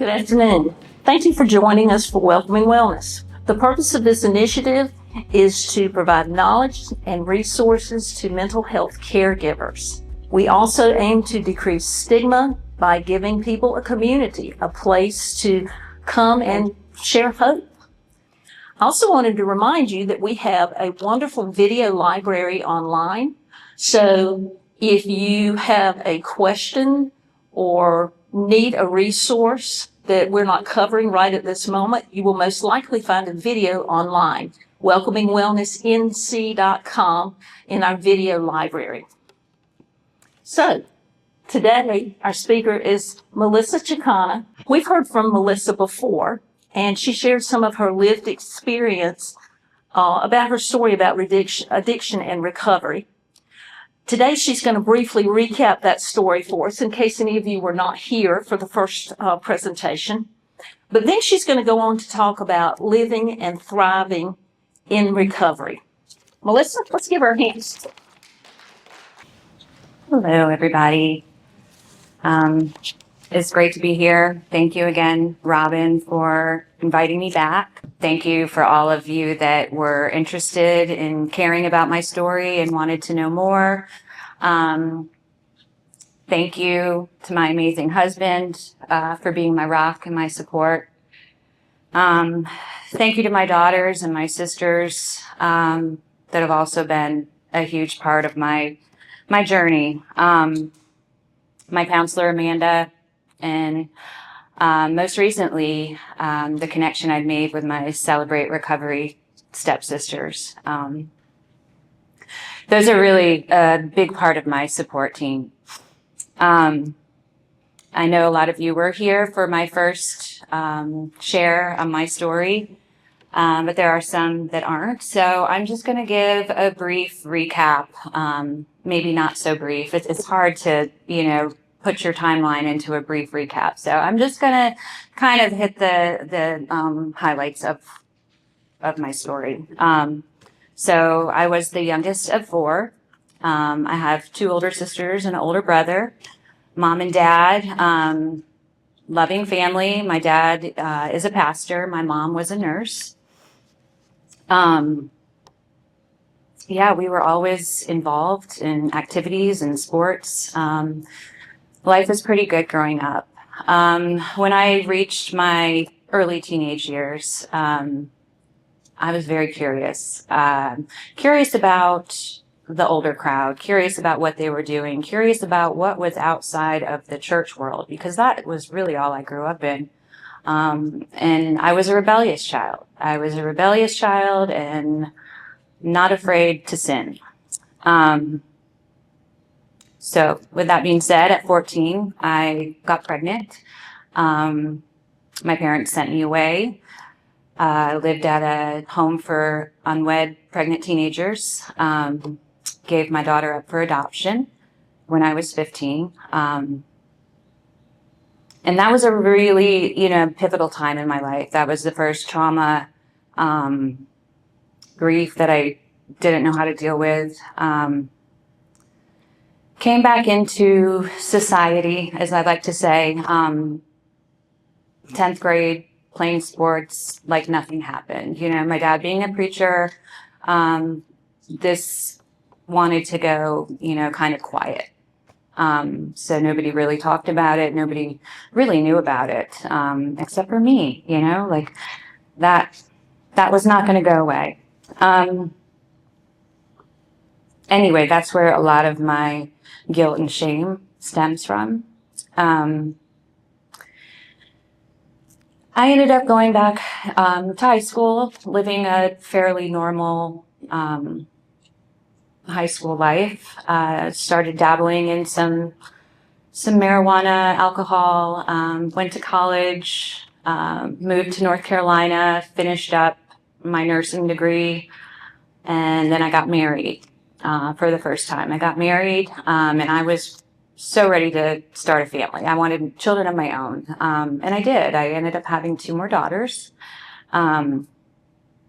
Good afternoon. Thank you for joining us for Welcoming Wellness. The purpose of this initiative is to provide knowledge and resources to mental health caregivers. We also aim to decrease stigma by giving people a community, a place to come and share hope. I also wanted to remind you that we have a wonderful video library online. So if you have a question or need a resource that we're not covering right at this moment, you will most likely find a video online, welcomingwellnessnc.com, in our video library. So today, our speaker is Melissa Chacona. We've heard from Melissa before, and she shared some of her lived experience about her story about addiction and recovery. Today, she's going to briefly recap that story for us in case any of you were not here for the first presentation. But then she's going to go on to talk about living and thriving in recovery. Melissa, let's give her a hand. Hello, everybody. It's great to be here. Thank you again, Robin, for inviting me back. Thank you for all of you that were interested in caring about my story and wanted to know more. Thank you to my amazing husband for being my rock and my support. Thank you to my daughters and my sisters that have also been a huge part of my journey. My counselor, Amanda, and most recently, the connection I've made with my Celebrate Recovery stepsisters. Those are really a big part of my support team. I know a lot of you were here for my first share on my story, but there are some that aren't. So I'm just going to give a brief recap, maybe not so brief. It's hard to, put your timeline into a brief recap. So I'm just going to kind of hit the highlights of my story. So I was the youngest of four. I have two older sisters and an older brother. Mom and dad, loving family. My dad is a pastor. My mom was a nurse. We were always involved in activities and sports. Life was pretty good growing up. When I reached my early teenage years, I was very curious. Curious about the older crowd, curious about what they were doing, curious about what was outside of the church world, because that was really all I grew up in. And I was a rebellious child. And not afraid to sin. So with that being said, at 14, I got pregnant. My parents sent me away. I lived at a home for unwed pregnant teenagers. Gave my daughter up for adoption when I was 15. And that was a really, pivotal time in my life. That was the first trauma, grief that I didn't know how to deal with. Came back into society, as I like to say, 10th grade, playing sports like nothing happened. My dad being a preacher, this wanted to go, kind of quiet. So nobody really talked about it. Nobody really knew about it, except for me, that was not going to go away. Anyway, that's where a lot of my guilt and shame stems from. I ended up going back to high school, living a fairly normal high school life. Started dabbling in some marijuana, alcohol, went to college, moved to North Carolina, finished up my nursing degree, and then I got married for the first time. I got married, and I was so ready to start a family. I wanted children of my own, and I did. I ended up having 2 more daughters. And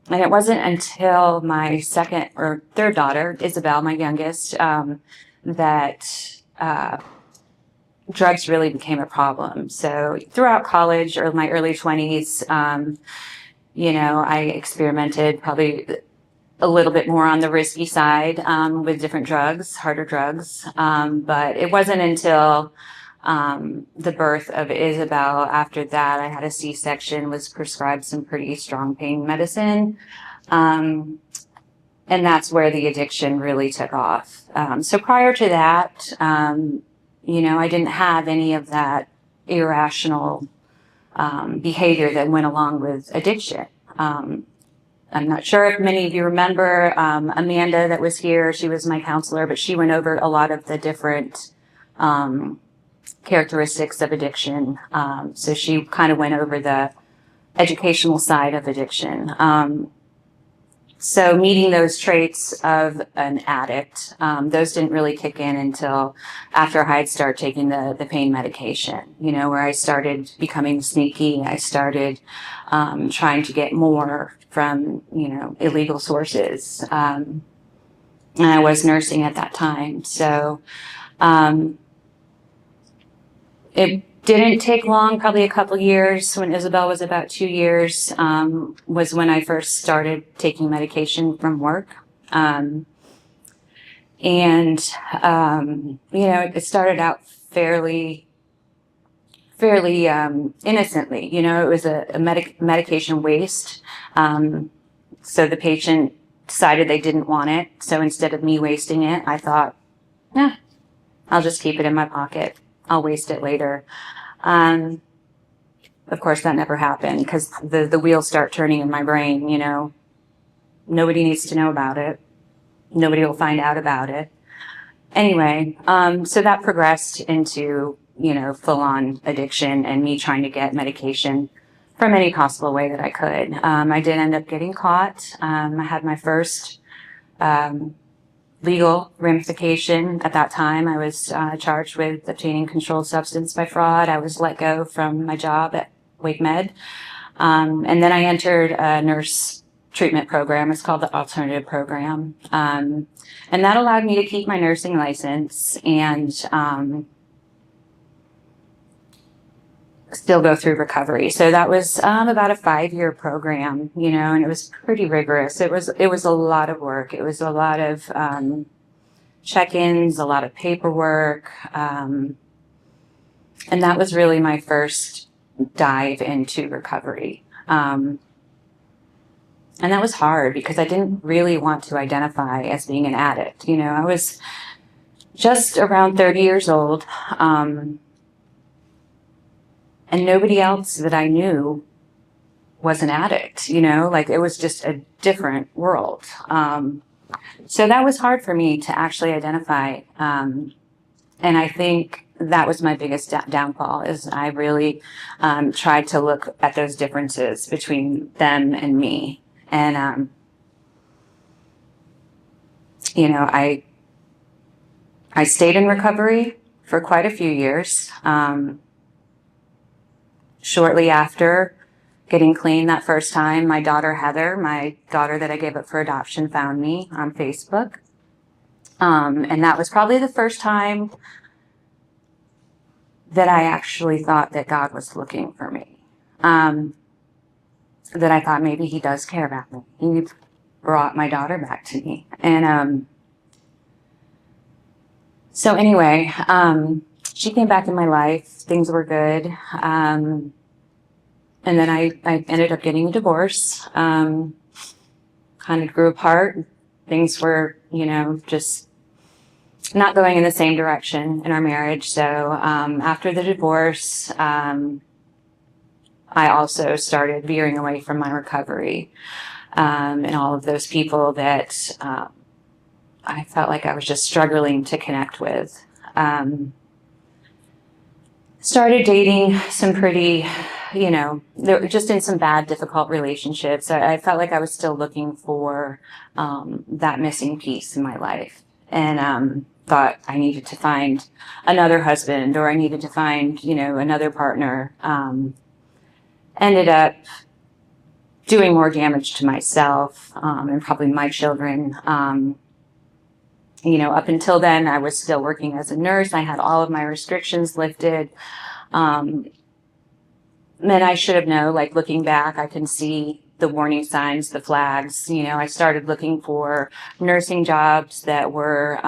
it wasn't until my second or third daughter, Isabel, my youngest, that drugs really became a problem. So throughout college or my early 20s, I experimented probably a little bit more on the risky side with different drugs, harder drugs. But it wasn't until the birth of Isabel, after that, I had a C-section, was prescribed some pretty strong pain medicine. And that's where the addiction really took off. So prior to that, I didn't have any of that irrational behavior that went along with addiction. I'm not sure if many of you remember Amanda that was here. She was my counselor, but she went over a lot of the different characteristics of addiction. So she kind of went over the educational side of addiction. So meeting those traits of an addict, those didn't really kick in until after I had started taking the pain medication, where I started becoming sneaky. I started trying to get more from, illegal sources. And I was nursing at that time. So it didn't take long, probably a couple years. When Isabel was about 2 years, was when I first started taking medication from work. It started out fairly innocently. It was a medication waste. So the patient decided they didn't want it. So instead of me wasting it, I thought, I'll just keep it in my pocket. I'll waste it later. Of course, that never happened because the wheels start turning in my brain. Nobody needs to know about it. Nobody will find out about it. Anyway, so that progressed into, full-on addiction and me trying to get medication from any possible way that I could. I did end up getting caught. I had my first legal ramification at that time. I was charged with obtaining controlled substance by fraud. I was let go from my job at Wake Med. And then I entered a nurse treatment program. It's called the Alternative Program. And that allowed me to keep my nursing license and still go through recovery. So that was about a 5-year program, and it was pretty rigorous. It was a lot of work. It was a lot of check-ins, a lot of paperwork. And that was really my first dive into recovery. And that was hard because I didn't really want to identify as being an addict. I was just around 30 years old. And nobody else that I knew was an addict, it was just a different world. So that was hard for me to actually identify. And I think that was my biggest downfall is I really tried to look at those differences between them and me. And, I stayed in recovery for quite a few years. Shortly after getting clean that first time, my daughter Heather, my daughter that I gave up for adoption, found me on Facebook. And that was probably the first time that I actually thought that God was looking for me. That I thought maybe he does care about me. He brought my daughter back to me. And so anyway, she came back in my life. Things were good. And then I ended up getting a divorce. Kind of grew apart. Things were, just not going in the same direction in our marriage. So after the divorce, I also started veering away from my recovery. And all of those people that I felt like I was just struggling to connect with. Started dating some pretty, they were just in some bad, difficult relationships. I felt like I was still looking for that missing piece in my life. And thought I needed to find another husband or I needed to find, another partner. Ended up doing more damage to myself and probably my children. Up until then, I was still working as a nurse. I had all of my restrictions lifted. And I should have known, like looking back, I can see the warning signs, the flags. I started looking for nursing jobs that were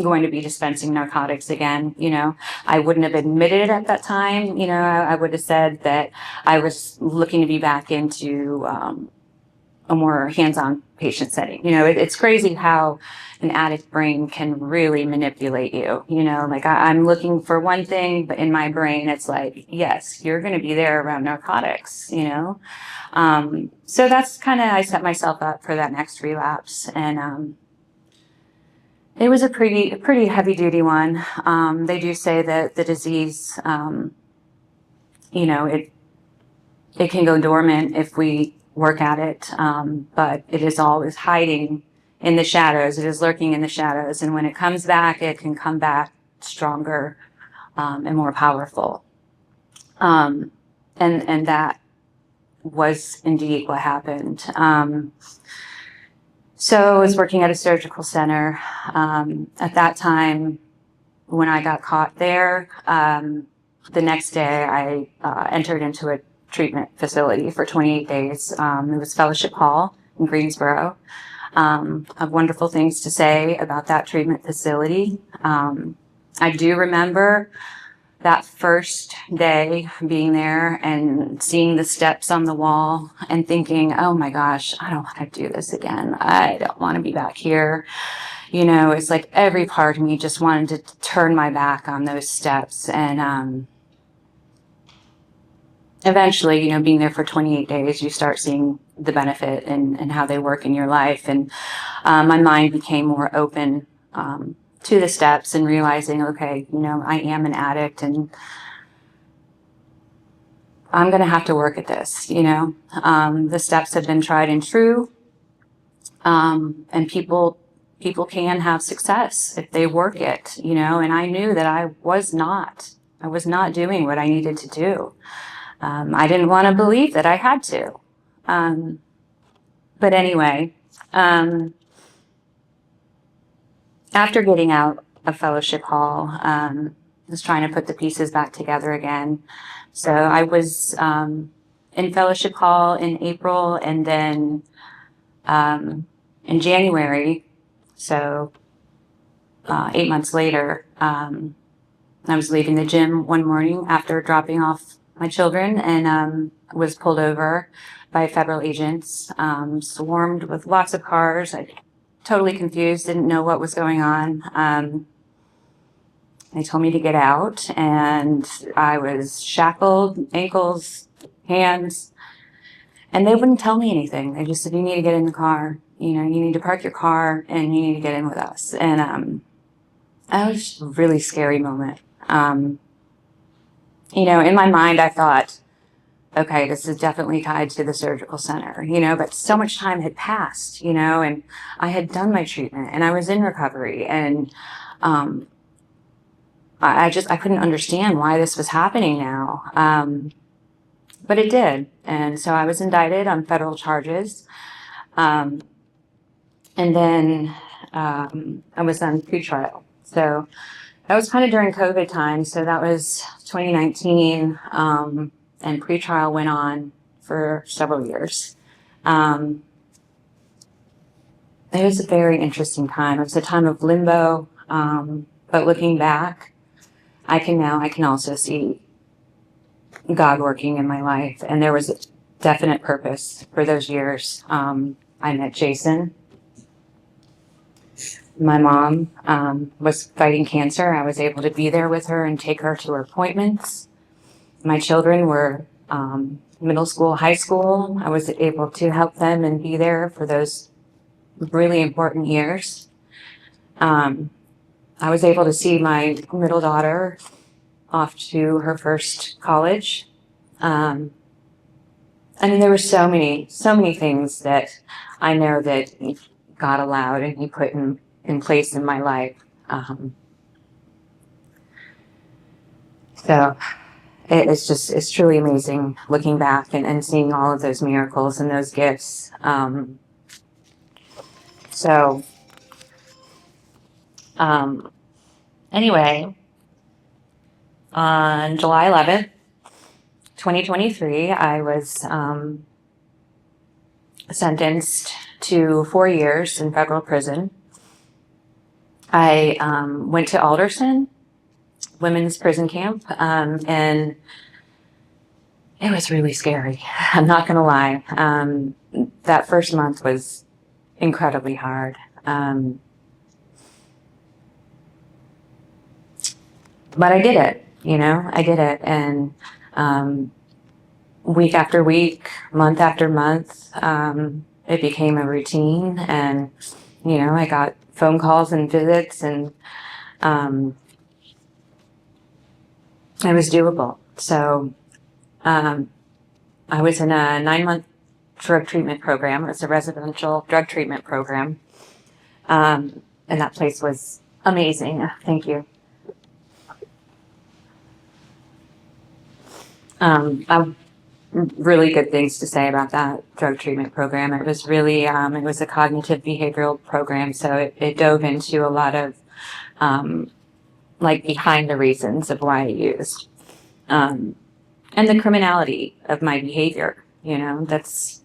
going to be dispensing narcotics again. I wouldn't have admitted it at that time. I would have said that I was looking to be back into a more hands-on patient setting. It's crazy how an addict brain can really manipulate you. Like I'm looking for one thing, but in my brain, it's like, yes, you're going to be there around narcotics, so that's kind of, I set myself up for that next relapse. And it was a pretty heavy duty one. They do say that the disease, it can go dormant if we work at it, but it is always hiding in the shadows. It is lurking in the shadows, and when it comes back, it can come back stronger and more powerful. And that was indeed what happened. So I was working at a surgical center. At that time, when I got caught there, the next day I entered into a treatment facility for 28 days. It was Fellowship Hall in Greensboro. I have wonderful things to say about that treatment facility. I do remember that first day being there and seeing the steps on the wall and thinking, oh my gosh, I don't want to do this again. I don't want to be back here. It's like every part of me just wanted to turn my back on those steps. And eventually, being there for 28 days, you start seeing the benefit and how they work in your life. And my mind became more open to the steps and realizing, okay, I am an addict and I'm going to have to work at this. The steps have been tried and true. And people can have success if they work it, and I knew that I was not doing what I needed to do. I didn't want to believe that I had to. But anyway, after getting out of Fellowship Hall, I was trying to put the pieces back together again. So I was in Fellowship Hall in April, and then in January, so 8 months later, I was leaving the gym one morning after dropping off my children and was pulled over by federal agents, swarmed with lots of cars. I totally confused, didn't know what was going on. They told me to get out, and I was shackled, ankles, hands, and they wouldn't tell me anything. They just said, you need to get in the car. You need to park your car and you need to get in with us. And that was a really scary moment. In my mind, I thought, okay, this is definitely tied to the surgical center, but so much time had passed, and I had done my treatment and I was in recovery, and I couldn't understand why this was happening now. But it did. And so I was indicted on federal charges. And then I was on pretrial. So that was kind of during COVID time. So that was 2019. And pretrial went on for several years. It was a very interesting time. It was a time of limbo. But looking back, I can also see God working in my life. And there was a definite purpose for those years. I met Jason. My mom was fighting cancer. I was able to be there with her and take her to her appointments. My children were middle school, high school. I was able to help them and be there for those really important years. I was able to see my middle daughter off to her first college. There were so many things that I know that God allowed and He put in place in my life. So it's truly amazing looking back and seeing all of those miracles and those gifts. So Anyway, on July 11th, 2023, I was sentenced to 4 years in federal prison. I went to Alderson Women's Prison Camp, and it was really scary. I'm not going to lie. That first month was incredibly hard. But I did it, I did it. And week after week, month after month, it became a routine. And, I got phone calls and visits, and it was doable. So I was in a 9-month drug treatment program. It was a residential drug treatment program. And that place was amazing. Thank you. I've really good things to say about that drug treatment program. It was really, it was a cognitive behavioral program. So it dove into a lot of, like behind the reasons of why I used, and the criminality of my behavior. That's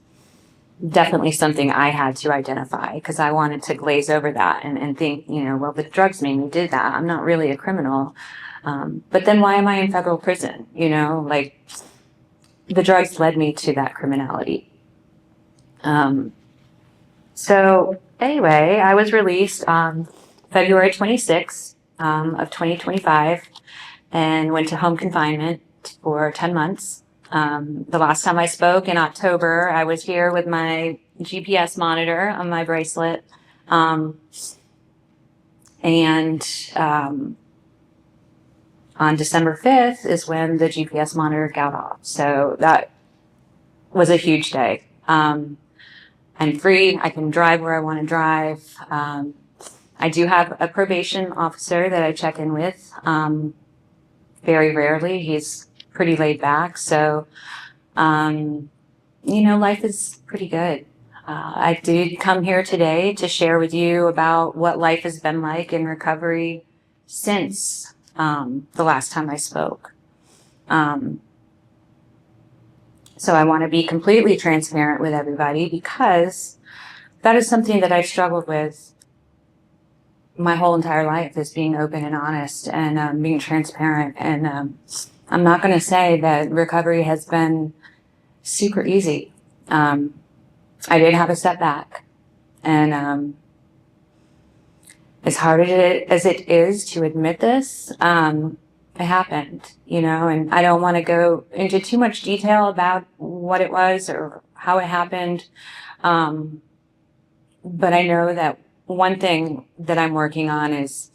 definitely something I had to identify, because I wanted to glaze over that and think, well, the drugs made me do that. I'm not really a criminal. But then why am I in federal prison? Like, the drugs led me to that criminality. So anyway, I was released on February 26th of 2025 and went to home confinement for 10 months. The last time I spoke in October, I was here with my GPS monitor on my bracelet. On December 5th is when the GPS monitor got off. So that was a huge day. I'm free. I can drive where I want to drive. I do have a probation officer that I check in with very rarely. He's pretty laid back. So, life is pretty good. I did come here today to share with you about what life has been like in recovery since the last time I spoke. So I want to be completely transparent with everybody, because that is something that I've struggled with my whole entire life, is being open and honest and being transparent. And I'm not going to say that recovery has been super easy. I did have a setback, and as hard as it is to admit this, it happened, and I don't want to go into too much detail about what it was or how it happened. But I know that one thing that I'm working on is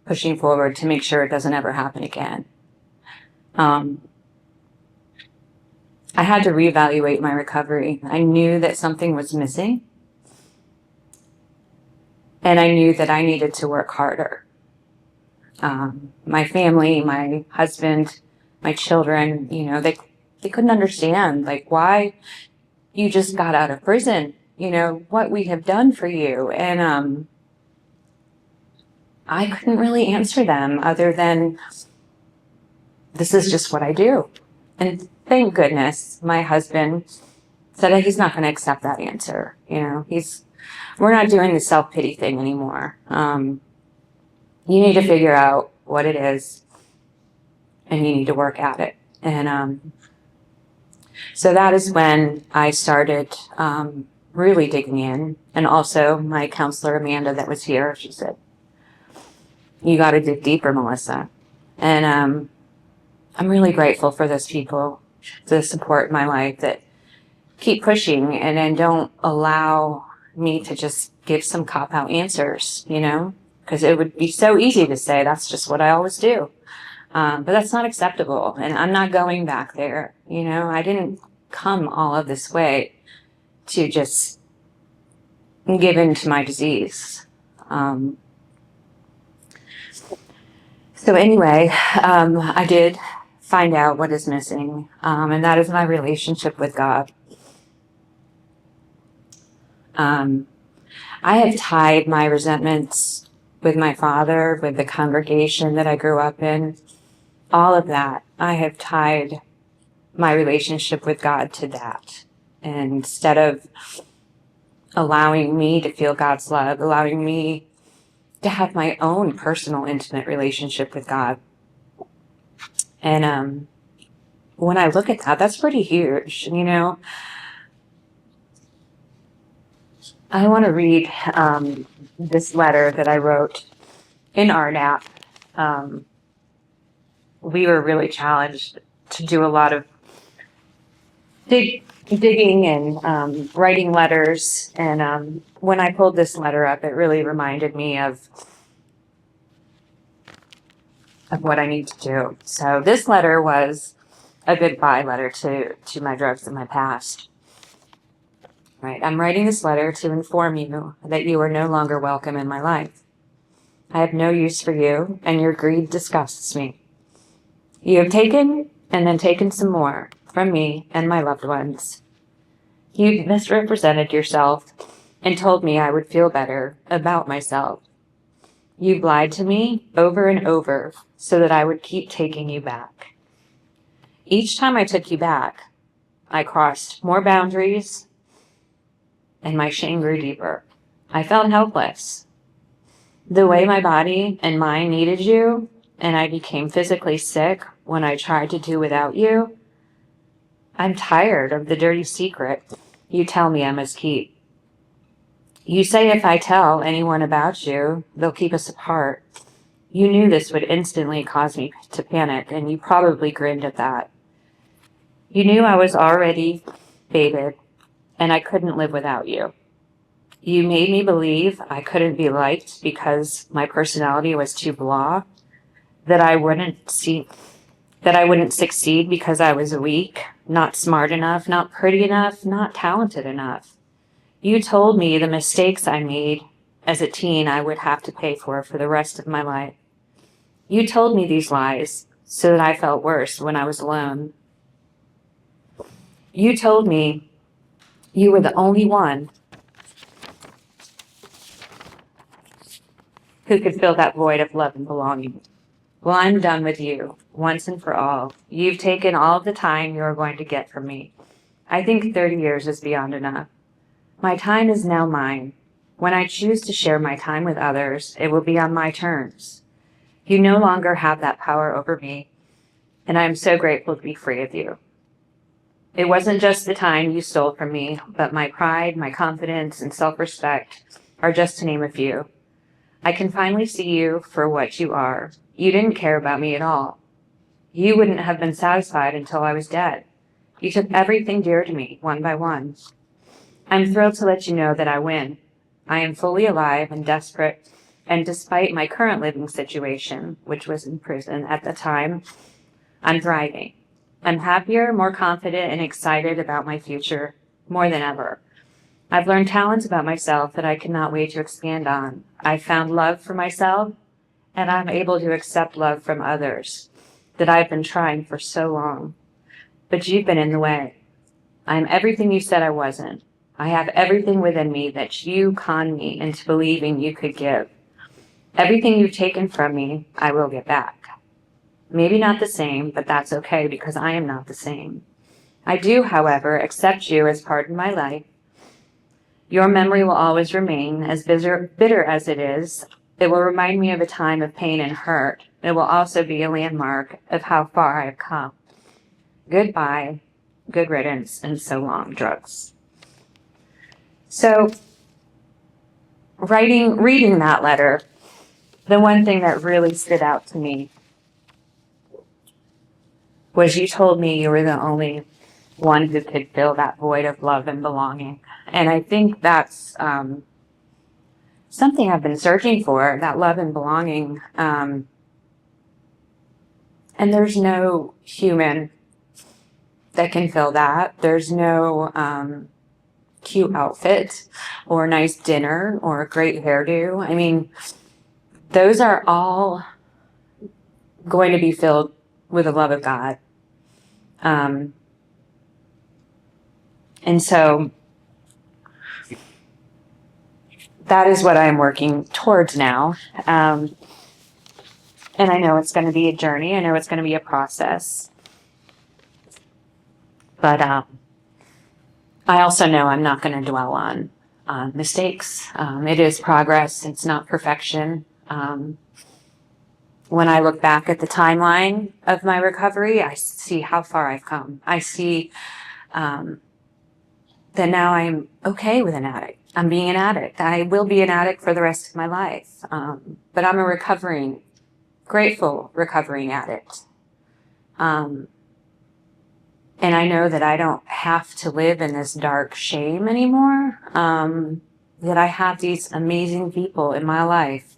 pushing forward to make sure it doesn't ever happen again. I had to reevaluate my recovery. I knew that something was missing, and I knew that I needed to work harder. My family, my husband, my children, they couldn't understand, like, why you just got out of prison, what we have done for you. And I couldn't really answer them other than, this is just what I do. And thank goodness my husband said that he's not going to accept that answer. We're not doing the self-pity thing anymore. You need to figure out what it is, and you need to work at it. And so that is when I started really digging in. And also my counselor, Amanda, that was here, she said, you got to dig deeper, Melissa. And I'm really grateful for those people, the support in my life that keep pushing and then don't allow me to just give some cop-out answers, because it would be so easy to say, that's just what I always do. But that's not acceptable. And I'm not going back there. I didn't come all of this way to just give in to my disease. So anyway, I did find out what is missing, and that is my relationship with God. I have tied my resentments with my father, with the congregation that I grew up in, all of that, I have tied my relationship with God to that. And instead of allowing me to feel God's love, allowing me to have my own personal, intimate relationship with God. And when I look at that, that's pretty huge. You know, I want to read this letter that I wrote in RNAP. We were really challenged to do a lot of digging and writing letters. And when I pulled this letter up, it really reminded me of what I need to do. So this letter was a goodbye letter to my drugs in my past. Right. I'm writing this letter to inform you that you are no longer welcome in my life. I have no use for you, and your greed disgusts me. You have taken and then taken some more from me and my loved ones. You misrepresented yourself and told me I would feel better about myself. You lied to me over and over so that I would keep taking you back. Each time I took you back, I crossed more boundaries and my shame grew deeper. I felt helpless. The way my body and mind needed you, and I became physically sick when I tried to do without you. I'm tired of the dirty secret you tell me I must keep. You say if I tell anyone about you, they'll keep us apart. You knew this would instantly cause me to panic, and you probably grinned at that. You knew I was already faded, and I couldn't live without you. You made me believe I couldn't be liked because my personality was too blah, that I wouldn't succeed because I was weak, not smart enough, not pretty enough, not talented enough. You told me the mistakes I made as a teen I would have to pay for the rest of my life. You told me these lies so that I felt worse when I was alone. You told me you were the only one who could fill that void of love and belonging. Well, I'm done with you, once and for all. You've taken all of the time you're going to get from me. I think 30 years is beyond enough. My time is now mine. When I choose to share my time with others, it will be on my terms. You no longer have that power over me, and I am so grateful to be free of you. It wasn't just the time you stole from me, but my pride, my confidence, and self-respect are just to name a few. I can finally see you for what you are. You didn't care about me at all. You wouldn't have been satisfied until I was dead. You took everything dear to me, one by one. I'm thrilled to let you know that I win. I am fully alive and desperate, and despite my current living situation, which was in prison at the time, I'm thriving. I'm happier, more confident, and excited about my future, more than ever. I've learned talents about myself that I cannot wait to expand on. I've found love for myself, and I'm able to accept love from others that I've been trying for so long. But you've been in the way. I'm everything you said I wasn't. I have everything within me that you conned me into believing you could give. Everything you've taken from me, I will get back. Maybe not the same, but that's okay because I am not the same. I do, however, accept you as part of my life. Your memory will always remain, as bitter as it is. It will remind me of a time of pain and hurt. It will also be a landmark of how far I have come. Goodbye, good riddance, and so long, drugs. So, reading that letter, the one thing that really stood out to me was you told me you were the only one who could fill that void of love and belonging. And I think that's something I've been searching for, that love and belonging. And there's no human that can fill that. There's no cute outfit or nice dinner or a great hairdo. I mean, those are all going to be filled with the love of God. And so that is what I'm working towards now. And I know it's going to be a journey. I know it's going to be a process. But I also know I'm not going to dwell on mistakes. It is progress. It's not perfection. When I look back at the timeline of my recovery, I see how far I've come. I see that now I'm okay with an addict. I'm being an addict. I will be an addict for the rest of my life. But I'm a grateful recovering addict. And I know that I don't have to live in this dark shame anymore. That I have these amazing people in my life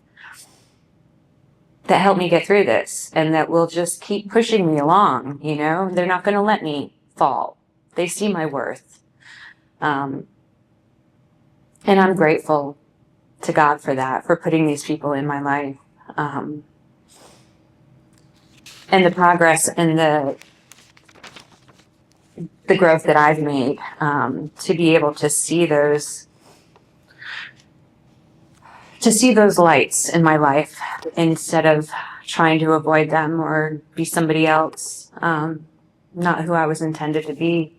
that help me get through this and that will just keep pushing me along. You know, they're not going to let me fall. They see my worth. And I'm grateful to God for that, for putting these people in my life. And the progress and the growth that I've made, to be able to see those lights in my life instead of trying to avoid them or be somebody else, not who I was intended to be.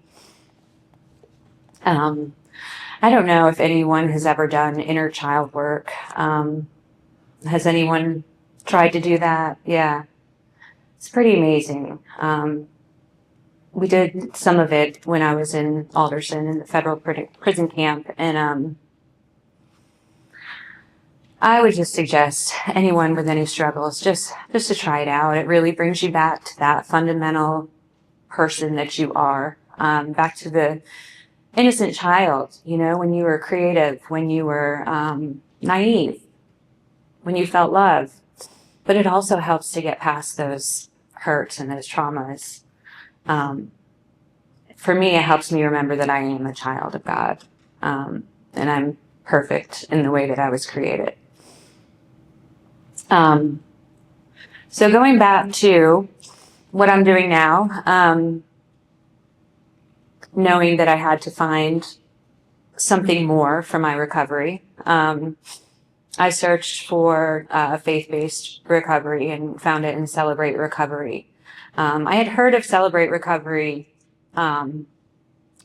I don't know if anyone has ever done inner child work. Has anyone tried to do that? Yeah. It's pretty amazing. We did some of it when I was in Alderson in the federal prison camp, and I would just suggest anyone with any struggles just to try it out. It really brings you back to that fundamental person that you are, back to the innocent child, you know, when you were creative, when you were naive, when you felt love. But it also helps to get past those hurts and those traumas. For me, it helps me remember that I am a child of God, and I'm perfect in the way that I was created. So going back to what I'm doing now, knowing that I had to find something more for my recovery, I searched for faith-based recovery and found it in Celebrate Recovery. I had heard of Celebrate Recovery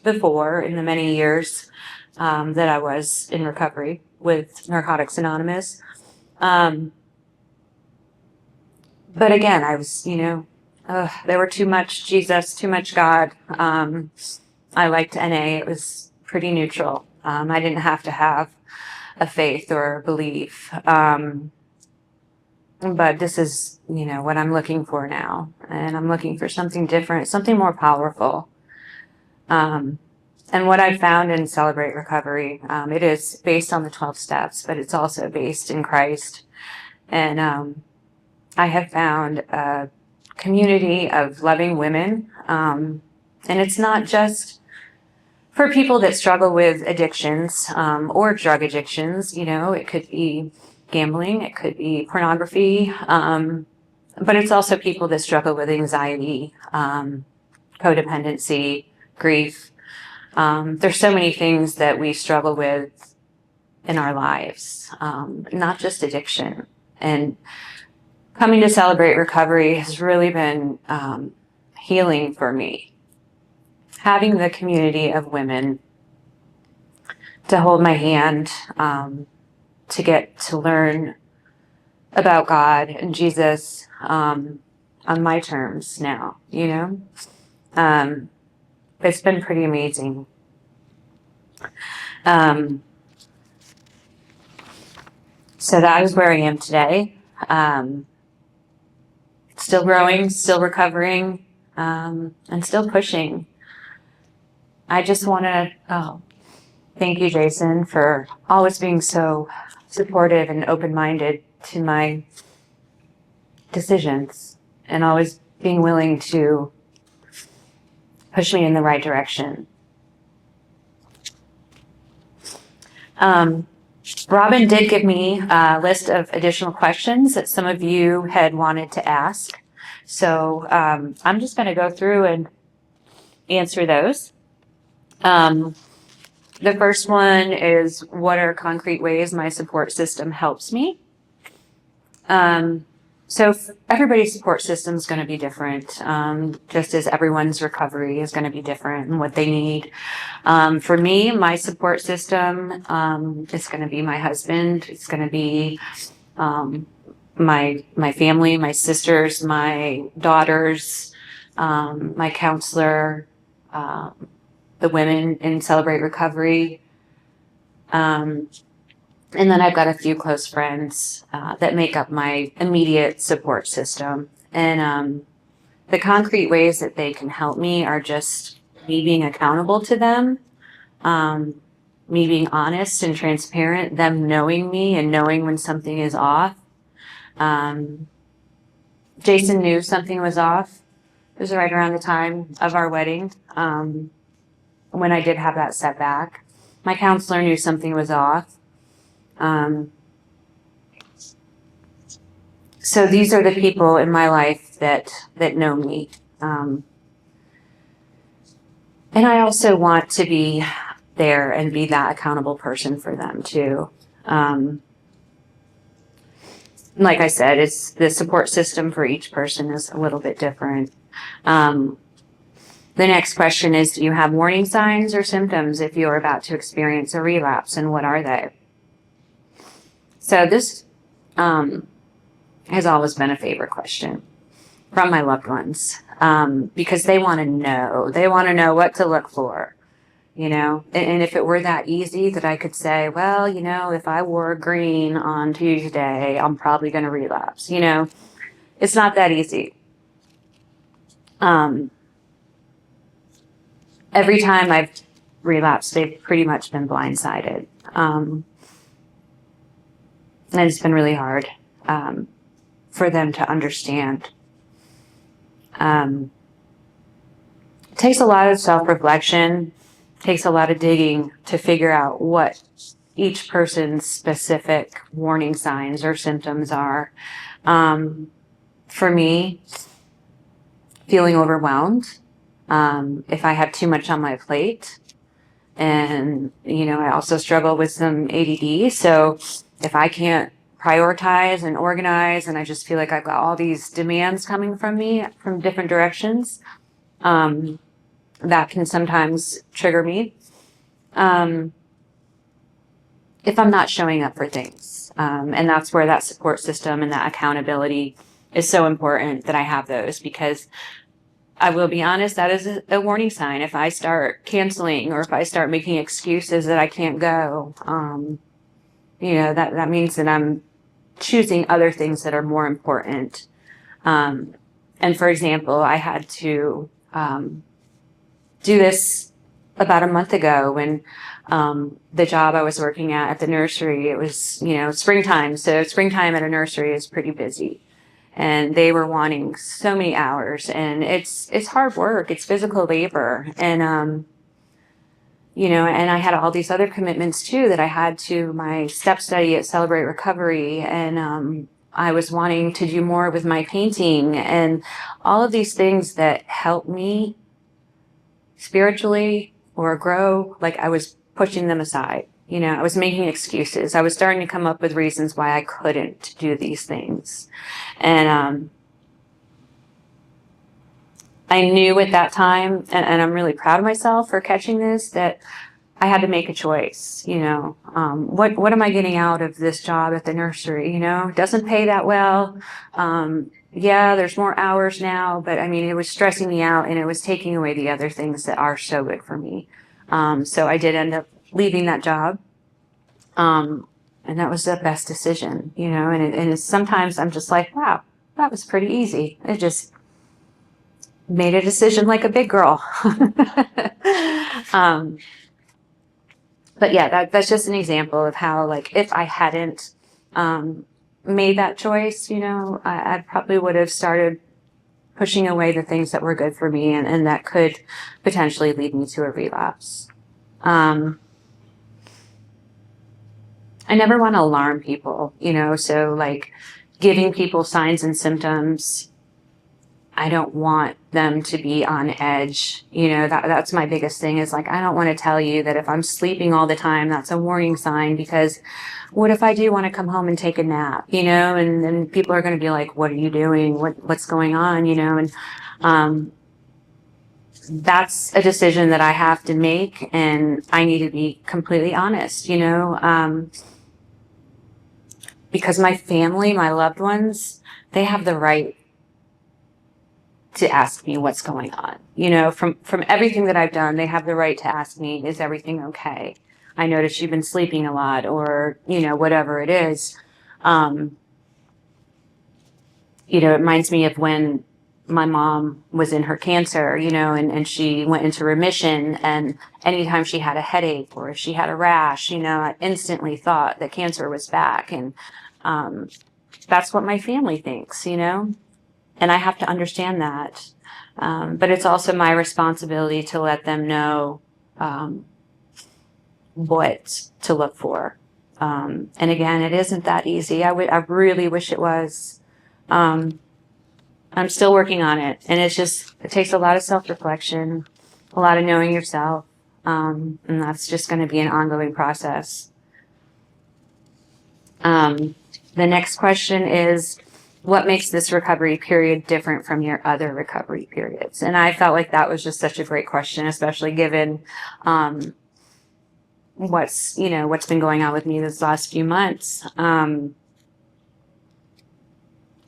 before in the many years that I was in recovery with Narcotics Anonymous. But again, I was, there were too much Jesus, too much God. I liked NA. It was pretty neutral. I didn't have to have a faith or a belief. But this is, what I'm looking for now. And I'm looking for something different, something more powerful. And what I found in Celebrate Recovery, it is based on the 12 steps, but it's also based in Christ. And I have found a community of loving women. And it's not just for people that struggle with addictions or drug addictions. It could be gambling, it could be pornography, but it's also people that struggle with anxiety, codependency, grief. There's so many things that we struggle with in our lives, not just addiction. And coming to Celebrate Recovery has really been healing for me. Having the community of women to hold my hand, to get to learn about God and Jesus on my terms now, it's been pretty amazing. So that is where I am today. Still growing, still recovering, and still pushing. I just want to thank you, Jason, for always being so supportive and open-minded to my decisions and always being willing to push me in the right direction. Robin did give me a list of additional questions that some of you had wanted to ask. So I'm just going to go through and answer those. The first one is, what are concrete ways my support system helps me? So everybody's support system is going to be different, just as everyone's recovery is going to be different and what they need. For me, my support system is going to be my husband. It's going to be my family, my sisters, my daughters, my counselor, the women in Celebrate Recovery. And then I've got a few close friends that make up my immediate support system. And the concrete ways that they can help me are just me being accountable to them, me being honest and transparent, them knowing me and knowing when something is off. Jason knew something was off. It was right around the time of our wedding, when I did have that setback. My counselor knew something was off. So these are the people in my life that know me. And I also want to be there and be that accountable person for them too. Like I said, it's the support system for each person is a little bit different. The next question is, do you have warning signs or symptoms if you're about to experience a relapse, and what are they? So this has always been a favorite question from my loved ones, because they want to know. They want to know what to look for, you know. And if it were that easy that I could say, well, you know, if I wore green on Tuesday, I'm probably going to relapse, you know. It's not that easy. Every time I've relapsed, they've pretty much been blindsided. And it's been really hard for them to understand. It takes a lot of self-reflection, takes a lot of digging to figure out what each person's specific warning signs or symptoms are. For me, feeling overwhelmed, if I have too much on my plate. And, you know, I also struggle with some ADD. So if I can't prioritize and organize, and I just feel like I've got all these demands coming from me from different directions, that can sometimes trigger me. If I'm not showing up for things. And that's where that support system and that accountability is so important, that I have those, because I will be honest, that is a warning sign. If I start canceling or if I start making excuses that I can't go, you know, that means that I'm choosing other things that are more important. And for example, I had to do this about a month ago when the job I was working at the nursery, it was, you know, springtime. So springtime at a nursery is pretty busy. And they were wanting so many hours, and it's hard work. It's physical labor. And, you know, and I had all these other commitments too, that I had to my step study at Celebrate Recovery. And, I was wanting to do more with my painting and all of these things that help me spiritually or grow. Like, I was pushing them aside. You know, I was making excuses. I was starting to come up with reasons why I couldn't do these things. And I knew at that time, and I'm really proud of myself for catching this, that I had to make a choice. You know, what am I getting out of this job at the nursery? You know, it doesn't pay that well. Yeah, there's more hours now, but I mean, it was stressing me out, and it was taking away the other things that are so good for me. So I did end up leaving that job. And that was the best decision, you know, and sometimes I'm just like, wow, that was pretty easy. I just made a decision like a big girl. But yeah, that's just an example of how, like, if I hadn't made that choice, you know, I probably would have started pushing away the things that were good for me, and that could potentially lead me to a relapse. I never want to alarm people, you know, so like giving people signs and symptoms, I don't want them to be on edge. You know, that's my biggest thing is like, I don't want to tell you that if I'm sleeping all the time, that's a warning sign, because what if I do want to come home and take a nap, you know, and then people are going to be like, what are you doing? What's going on? You know, and, that's a decision that I have to make, and I need to be completely honest, you know, because my family, my loved ones, they have the right to ask me what's going on. You know, from everything that I've done, they have the right to ask me, is everything okay? I noticed you've been sleeping a lot, or, you know, whatever it is. You know, it reminds me of when my mom was in her cancer, you know, and she went into remission, and anytime she had a headache or if she had a rash, you know, I instantly thought that cancer was back. And that's what my family thinks, you know, and I have to understand that. But it's also my responsibility to let them know what to look for. And again, it isn't that easy. I really wish it was. I'm still working on it, and it takes a lot of self-reflection, a lot of knowing yourself, and that's just going to be an ongoing process. The next question is, what makes this recovery period different from your other recovery periods? And I felt like that was just such a great question, especially given what's been going on with me this last few months.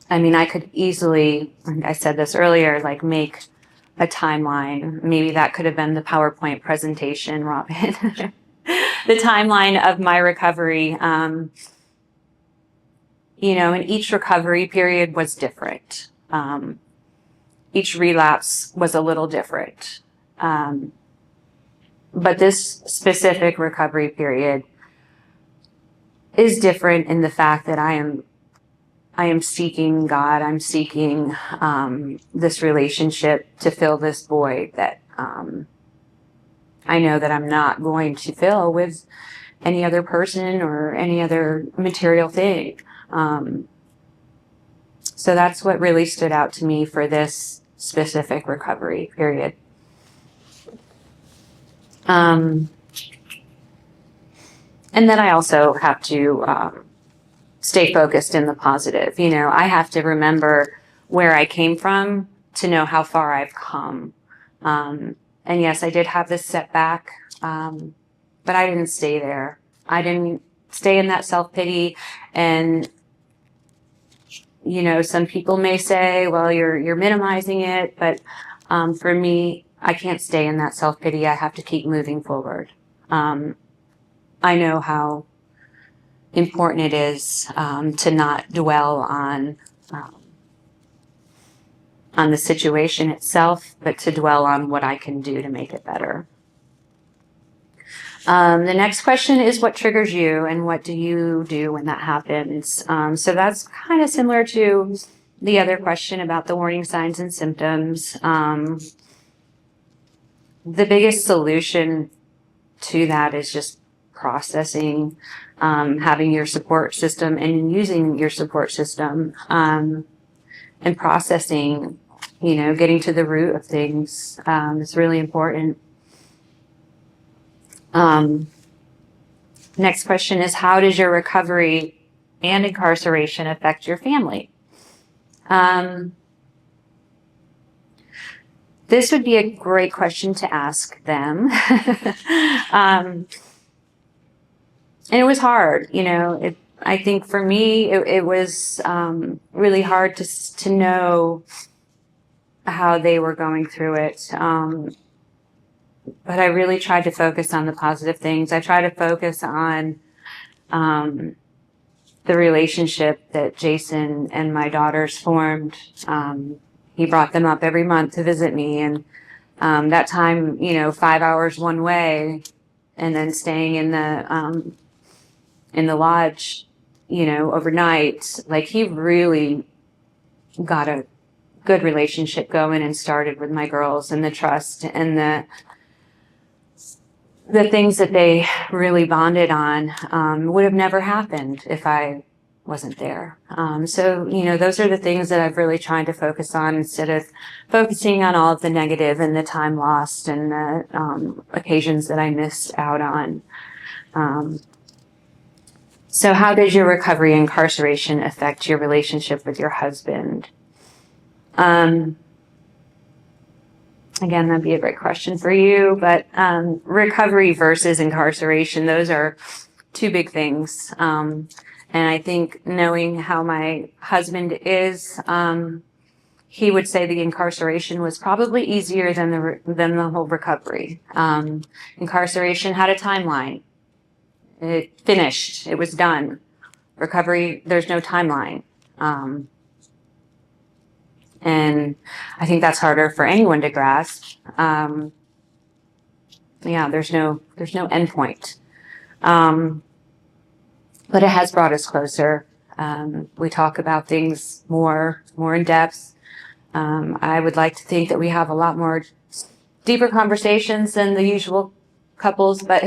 I mean, I could easily, like I said this earlier, like make a timeline. Maybe that could have been the PowerPoint presentation, Robin. The timeline of my recovery. You know, and each recovery period was different. Each relapse was a little different. But this specific recovery period is different in the fact that I am seeking God. I'm seeking this relationship to fill this void that I know that I'm not going to fill with any other person or any other material thing. So that's what really stood out to me for this specific recovery period. And then I also have to stay focused in the positive. You know, I have to remember where I came from to know how far I've come. And yes, I did have this setback, but I didn't stay there. I didn't stay in that self-pity. And, you know, some people may say, well, you're minimizing it. But for me, I can't stay in that self-pity. I have to keep moving forward. I know how important it is to not dwell on the situation itself, but to dwell on what I can do to make it better. The next question is, what triggers you, and what do you do when that happens? So that's kind of similar to the other question about the warning signs and symptoms. The biggest solution to that is just processing, having your support system and using your support system, and processing, you know, getting to the root of things is really important. Next question is, how does your recovery and incarceration affect your family? This would be a great question to ask them. And it was hard, you know. I think for me, it was really hard to know how they were going through it. But I really tried to focus on the positive things. I tried to focus on the relationship that Jason and my daughters formed. He brought them up every month to visit me, and that time, you know, 5 hours one way, and then staying in the lodge, you know, overnight. Like, he really got a good relationship going and started with my girls, and the trust and the things that they really bonded on would have never happened if I wasn't there. So, those are the things that I've really tried to focus on instead of focusing on all of the negative and the time lost and the occasions that I missed out on. So how does your recovery incarceration affect your relationship with your husband? Again, that'd be a great question for you, but recovery versus incarceration, those are two big things. And I think knowing how my husband is, he would say the incarceration was probably easier than the whole recovery. Incarceration had a timeline. It finished. It was done. Recovery, there's no timeline. And I think that's harder for anyone to grasp. There's no endpoint. But it has brought us closer. We talk about things more in depth. I would like to think that we have a lot more deeper conversations than the usual couples, but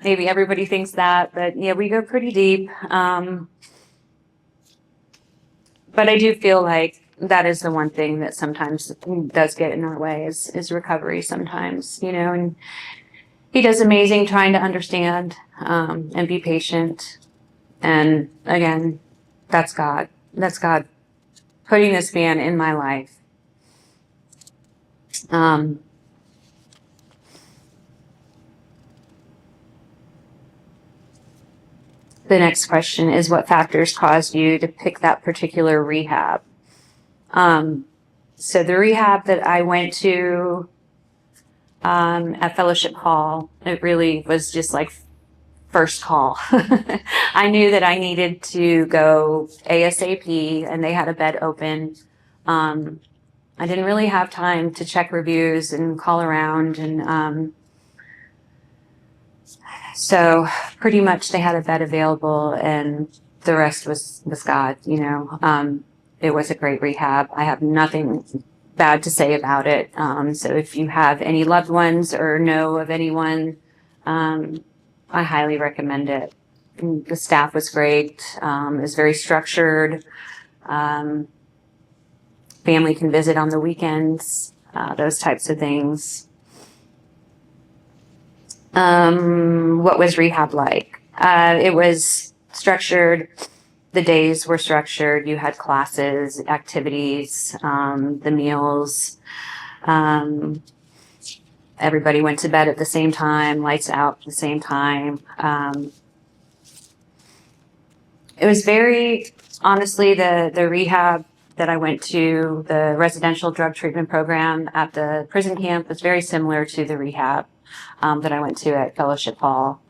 maybe everybody thinks that. But yeah, we go pretty deep. But I do feel like that is the one thing that sometimes does get in our way is recovery sometimes, and he does amazing trying to understand and be patient. And again, that's God. That's God putting this man in my life. The next question is, what factors caused you to pick that particular rehab? So the rehab that I went to at Fellowship Hall, it really was just like first call. I knew that I needed to go ASAP, and they had a bed open. I didn't really have time to check reviews and call around, and so pretty much they had a bed available, and the rest was God. It was a great rehab. I have nothing bad to say about it. So if you have any loved ones or know of anyone, I highly recommend it. The staff was great. It was very structured. Family can visit on the weekends, those types of things. What was rehab like? It was structured. The days were structured. You had classes, activities, the meals. Everybody went to bed at the same time, lights out at the same time. It was very, honestly, the rehab that I went to, the residential drug treatment program at the prison camp, was very similar to the rehab that I went to at Fellowship Hall.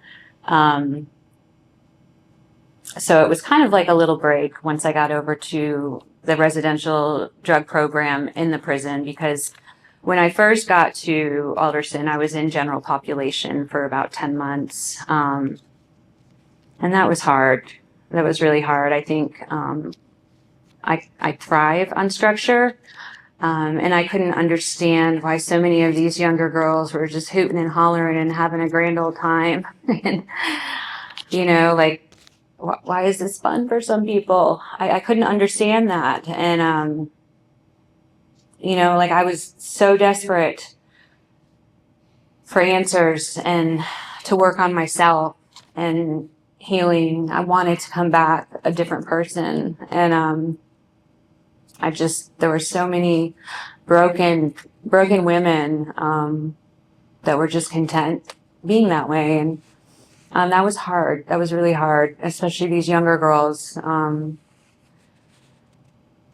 So it was kind of like a little break once I got over to the residential drug program in the prison, because when I first got to Alderson, I was in general population for about 10 months. And that was hard. That was really hard. I think I thrive on structure. And I couldn't understand why so many of these younger girls were just hooting and hollering and having a grand old time. And, why is this fun for some people? I couldn't understand that. And, I was so desperate for answers and to work on myself and healing. I wanted to come back a different person. And, there were so many broken women, that were just content being that way. And, that was hard. That was really hard, especially these younger girls,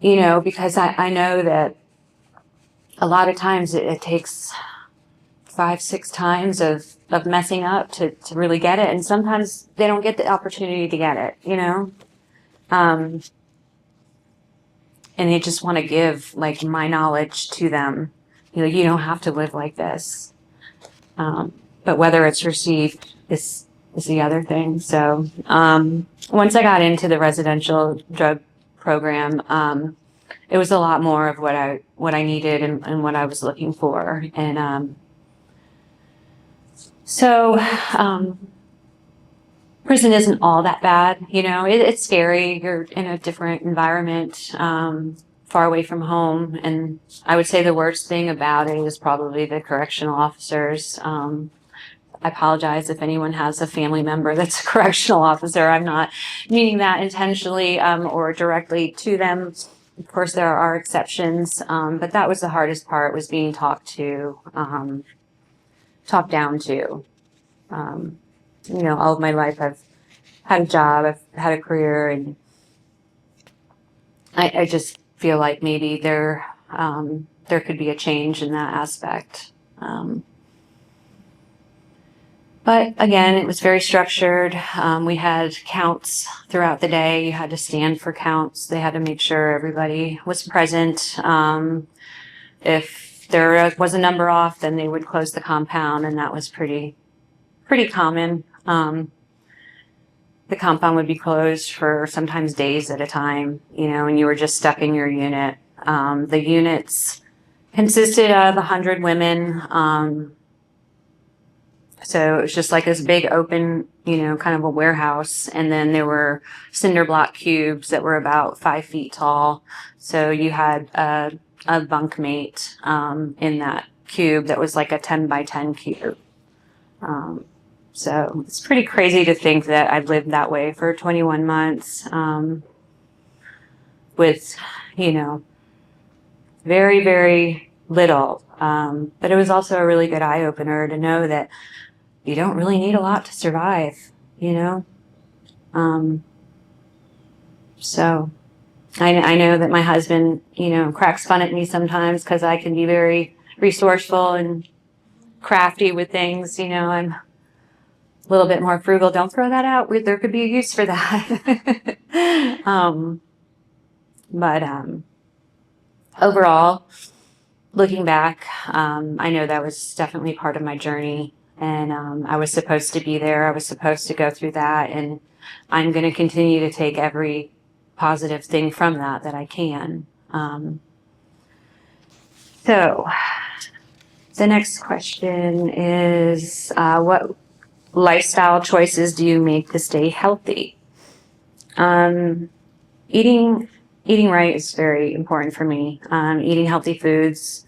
because I know that a lot of times it takes 5-6 times of messing up to really get it. And sometimes they don't get the opportunity to get it, and they just want to give my knowledge to them. You don't have to live like this. But whether it's received is the other thing. So once I got into the residential drug program, it was a lot more of what I needed and what I was looking for. And so prison isn't all that bad. You know, it's scary. You're in a different environment, far away from home. And I would say the worst thing about it is probably the correctional officers. I apologize if anyone has a family member that's a correctional officer. I'm not meaning that intentionally or directly to them. Of course, there are exceptions, but that was the hardest part, was being talked down to. You know, all of my life I've had a job, I've had a career, and I just feel like maybe there could be a change in that aspect. But again, it was very structured. We had counts throughout the day. You had to stand for counts. They had to make sure everybody was present. If there was a number off, then they would close the compound, and that was pretty common. The compound would be closed for sometimes days at a time, you know, and you were just stuck in your unit. The units consisted of 100 women. So it was just like this big open, you know, kind of a warehouse. And then there were cinder block cubes that were about 5 feet tall. So you had a bunkmate in that cube that was like a 10 by 10 cube. So it's pretty crazy to think that I've lived that way for 21 months with, you know, very, very little. But it was also a really good eye-opener to know that you don't really need a lot to survive, you know? So I know that my husband, you know, cracks fun at me sometimes because I can be very resourceful and crafty with things. You know, I'm a little bit more frugal. Don't throw that out. There could be a use for that. But overall, looking back, I know that was definitely part of my journey. And I was supposed to be there. I was supposed to go through that. And I'm going to continue to take every positive thing from that I can. So the next question is, what lifestyle choices do you make to stay healthy? Eating right is very important for me. Eating healthy foods.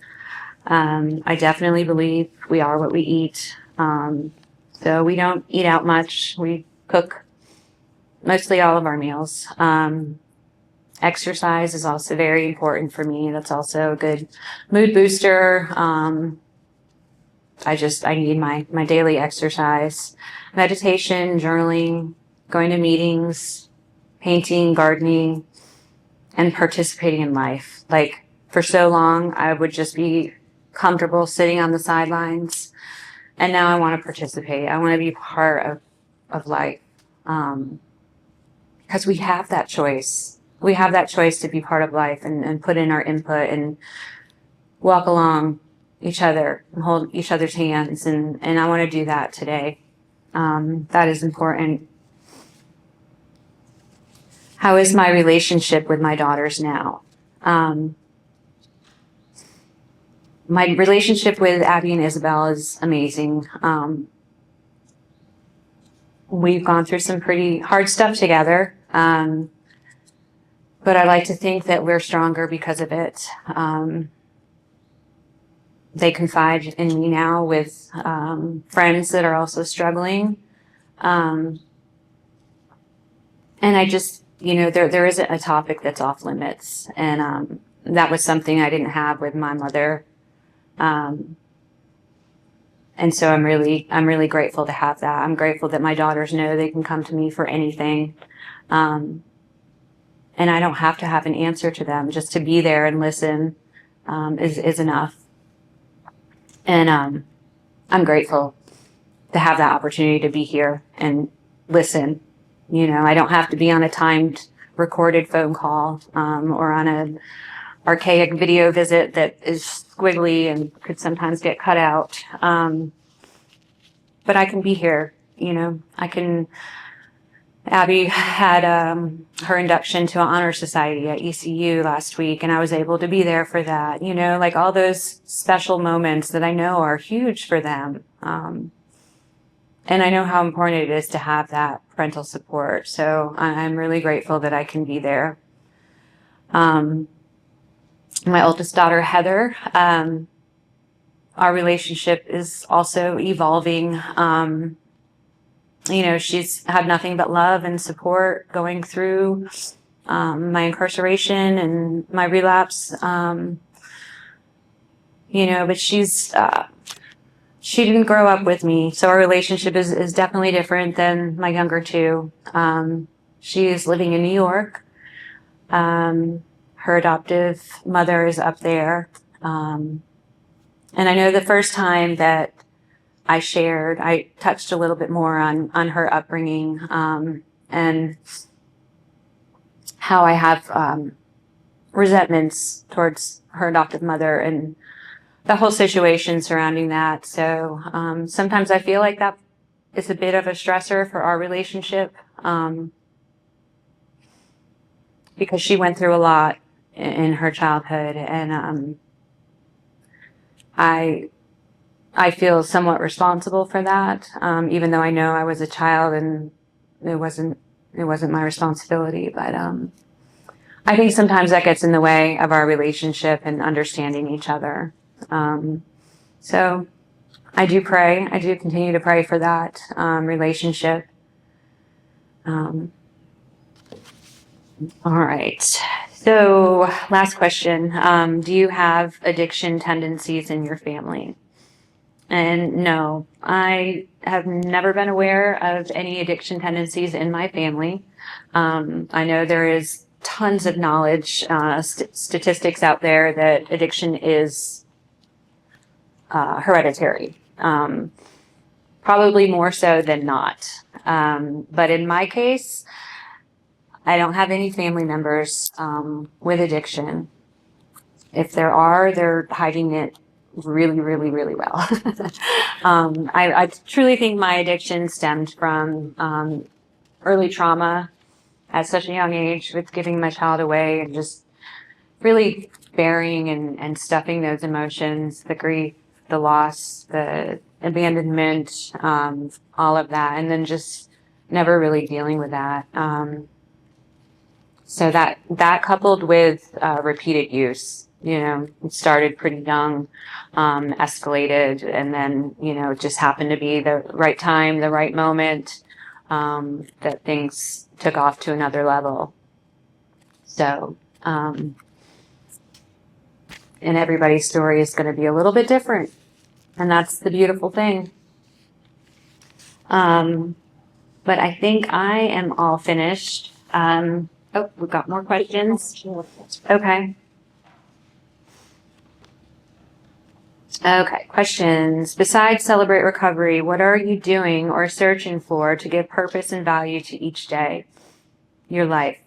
I definitely believe we are what we eat. So we don't eat out much. We cook mostly all of our meals. Exercise is also very important for me. That's also a good mood booster. I need my daily exercise. Meditation, journaling, going to meetings, painting, gardening, and participating in life. Like, for so long, I would just be comfortable sitting on the sidelines. And now I want to participate. I want to be part of life. Because we have that choice. We have that choice to be part of life and put in our input and walk along each other and hold each other's hands. And I want to do that today. That is important. How is my relationship with my daughters now? My relationship with Abby and Isabel is amazing. We've gone through some pretty hard stuff together. But I like to think that we're stronger because of it. They confide in me now with friends that are also struggling. And I just, you know, there isn't a topic that's off limits. And that was something I didn't have with my mother. And so I'm really grateful to have that. I'm grateful that my daughters know they can come to me for anything. And I don't have to have an answer to them. Just to be there and listen is enough. And I'm grateful to have that opportunity to be here and listen. You know, I don't have to be on a timed recorded phone call or on an archaic video visit that is squiggly and could sometimes get cut out. But I can be here, you know. Abby had her induction to an honor society at ECU last week, and I was able to be there for that. You know, like all those special moments that I know are huge for them. And I know how important it is to have that parental support. So I'm really grateful that I can be there. My oldest daughter, Heather, our relationship is also evolving. She's had nothing but love and support going through my incarceration and my relapse. But she didn't grow up with me, so our relationship is definitely different than my younger two. She is living in New York. Her adoptive mother is up there. And I know the first time that I touched a little bit more on her upbringing, and how I have resentments towards her adoptive mother and the whole situation surrounding that. So sometimes I feel like that is a bit of a stressor for our relationship, because she went through a lot in her childhood, and I feel somewhat responsible for that, even though I know I was a child and it wasn't my responsibility. But I think sometimes that gets in the way of our relationship and understanding each other. So I do pray. I do continue to pray for that relationship. All right. So last question. Do you have addiction tendencies in your family? And no, I have never been aware of any addiction tendencies in my family. I know there is tons of knowledge, statistics out there that addiction is hereditary, probably more so than not. But in my case, I don't have any family members with addiction. If there are, they're hiding it really, really, really well. I truly think my addiction stemmed from early trauma at such a young age, with giving my child away and just really burying and stuffing those emotions, the grief, the loss, the abandonment, all of that, and then just never really dealing with that. So that coupled with repeated use, it started pretty young, escalated, and then, it just happened to be the right time, the right moment, that things took off to another level. So, and everybody's story is going to be a little bit different, and that's the beautiful thing. But I think I am all finished. Oh, we've got more questions. Okay. Okay, questions. Besides Celebrate Recovery, what are you doing or searching for to give purpose and value to each day, your life?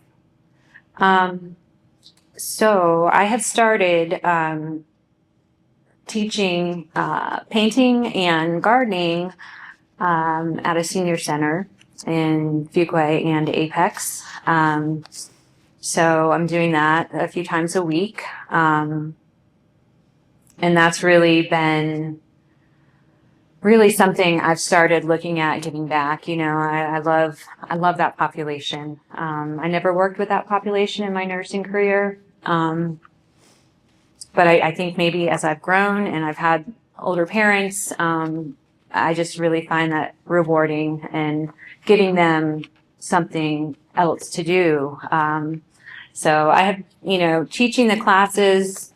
So I have started teaching painting and gardening at a senior center in Fuquay and Apex. So I'm doing that a few times a week. And that's really been something I've started looking at giving back. I love that population. I never worked with that population in my nursing career. But I think maybe as I've grown and I've had older parents, I just really find that rewarding and giving them something else to do. So I have, teaching the classes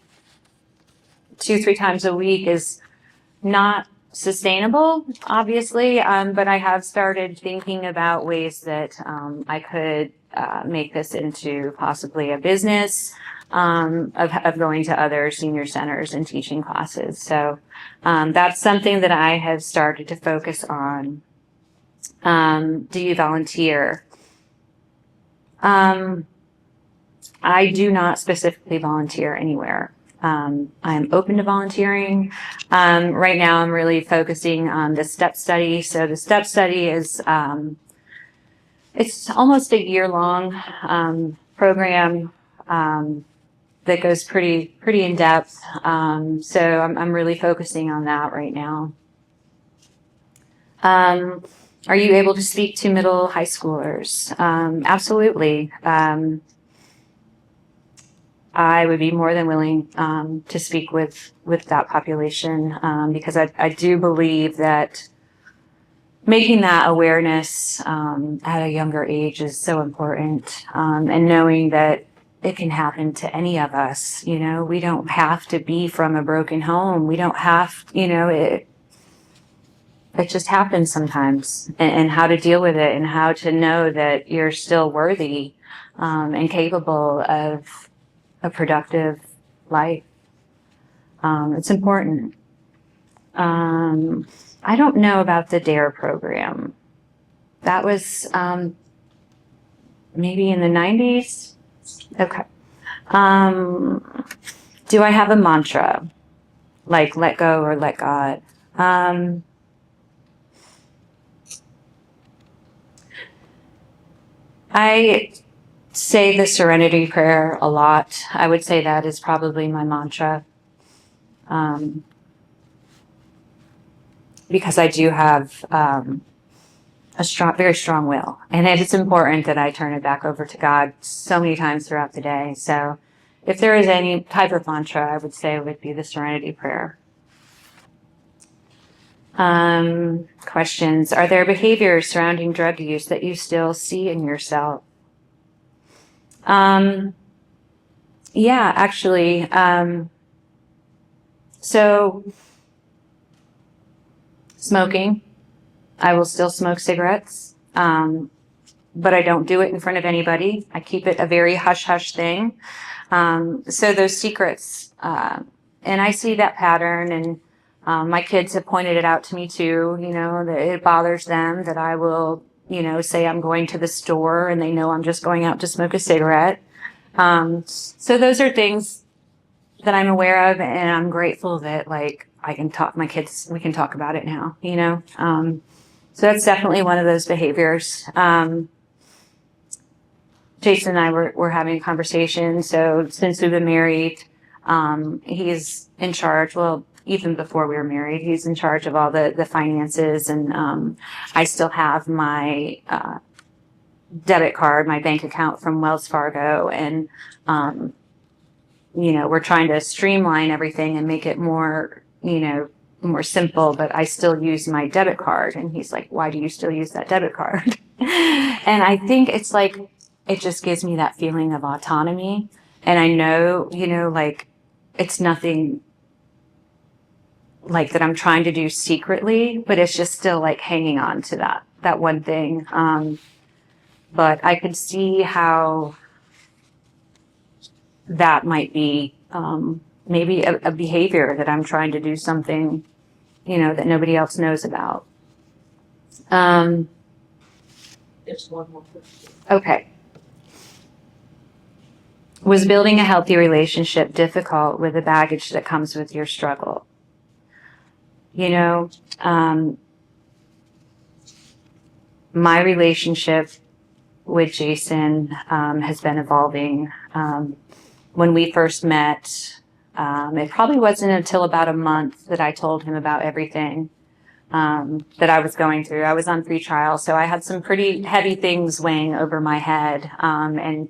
2-3 times a week is not sustainable, obviously, but I have started thinking about ways that I could make this into possibly a business, of going to other senior centers and teaching classes. So that's something that I have started to focus on. Do you volunteer? I do not specifically volunteer anywhere. I'm open to volunteering. Right now I'm really focusing on the STEP study. So the STEP study is, it's almost a year-long program that goes pretty in depth. So I'm really focusing on that right now. Are you able to speak to middle high schoolers? Absolutely. I would be more than willing to speak with that population because I do believe that making that awareness at a younger age is so important, and knowing that it can happen to any of us. You know, we don't have to be from a broken home. We don't have, you know, it just happens sometimes, and how to deal with it and how to know that you're still worthy and capable of a productive life. It's important. I don't know about the DARE program. That was maybe in the 90s. Okay. Do I have a mantra? Like let go or let God? I say the serenity prayer a lot. I would say that is probably my mantra. Because I do have a strong, very strong will. And it's important that I turn it back over to God so many times throughout the day. So if there is any type of mantra, I would say it would be the serenity prayer. Questions. Are there behaviors surrounding drug use that you still see in yourself? Yeah, actually. So smoking, I will still smoke cigarettes, but I don't do it in front of anybody. I keep it a very hush-hush thing. So those secrets, and I see that pattern, and my kids have pointed it out to me too, you know, that it bothers them that I will, you know, say I'm going to the store and they know I'm just going out to smoke a cigarette. So those are things that I'm aware of, and I'm grateful that like I can talk, my kids, we can talk about it now, you know. So that's definitely one of those behaviors. Jason and I were having a conversation. So since we've been married, he's in charge. Well, even before we were married, he's in charge of all the finances. And I still have my debit card, my bank account from Wells Fargo. And, you know, we're trying to streamline everything and make it more, you know, more simple, but I still use my debit card. And he's like, why do you still use that debit card? And I think it's like, it just gives me that feeling of autonomy. And I know, you know, like it's nothing like that I'm trying to do secretly, but it's just still like hanging on to that one thing. But I could see how that might be maybe a behavior that I'm trying to do something, you know, that nobody else knows about. There's one more question. Okay. Was building a healthy relationship difficult with the baggage that comes with your struggle? You know, my relationship with Jason has been evolving. When we first met, it probably wasn't until about a month that I told him about everything that I was going through. I was on pretrial, so I had some pretty heavy things weighing over my head, and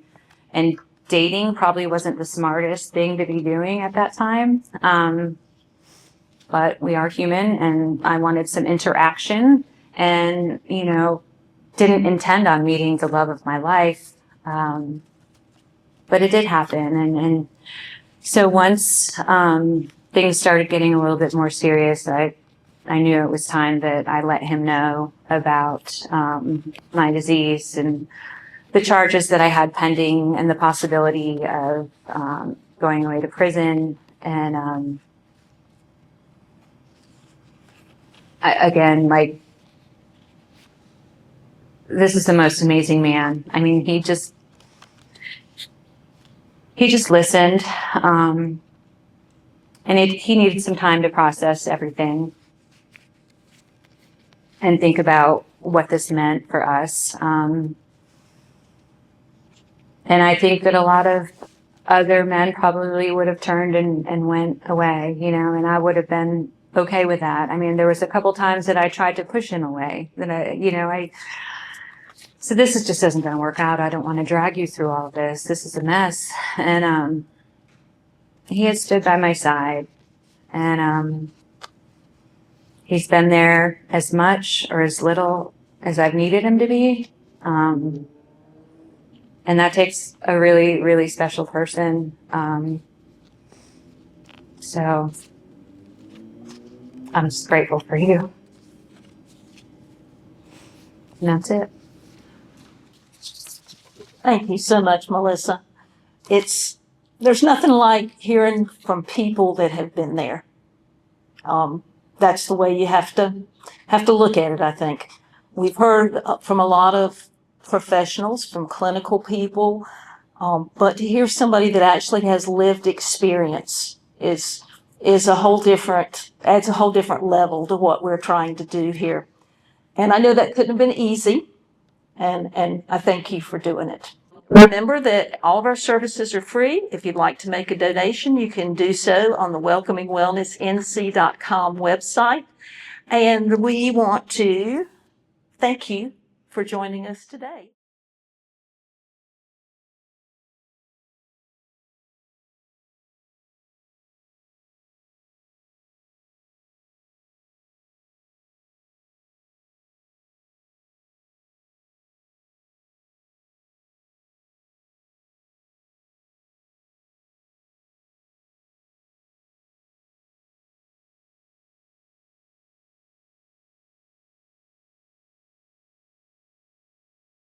dating probably wasn't the smartest thing to be doing at that time. But we are human, and I wanted some interaction, and, you know, didn't intend on meeting the love of my life. But it did happen. And so once things started getting a little bit more serious, I knew it was time that I let him know about my disease and the charges that I had pending and the possibility of going away to prison. And again, like, this is the most amazing man. I mean, he just listened, and he needed some time to process everything and think about what this meant for us. And I think that a lot of other men probably would have turned and went away, you know, and I would have been okay with that. I mean, there was a couple times that I tried to push him away. That I said, just isn't going to work out. I don't want to drag you through all of this. This is a mess. And he has stood by my side, and he's been there as much or as little as I've needed him to be. And that takes a really, really special person. So I'm just grateful for you. And that's it. Thank you so much, Melissa. There's nothing like hearing from people that have been there. That's the way you have to look at it, I think. We've heard from a lot of professionals, from clinical people, but to hear somebody that actually has lived experience adds a whole different level to what we're trying to do here. And I know that couldn't have been easy, and I thank you for doing it. Remember that all of our services are free. If you'd like to make a donation, you can do so on the welcomingwellnessnc.com website. And we want to thank you for joining us today.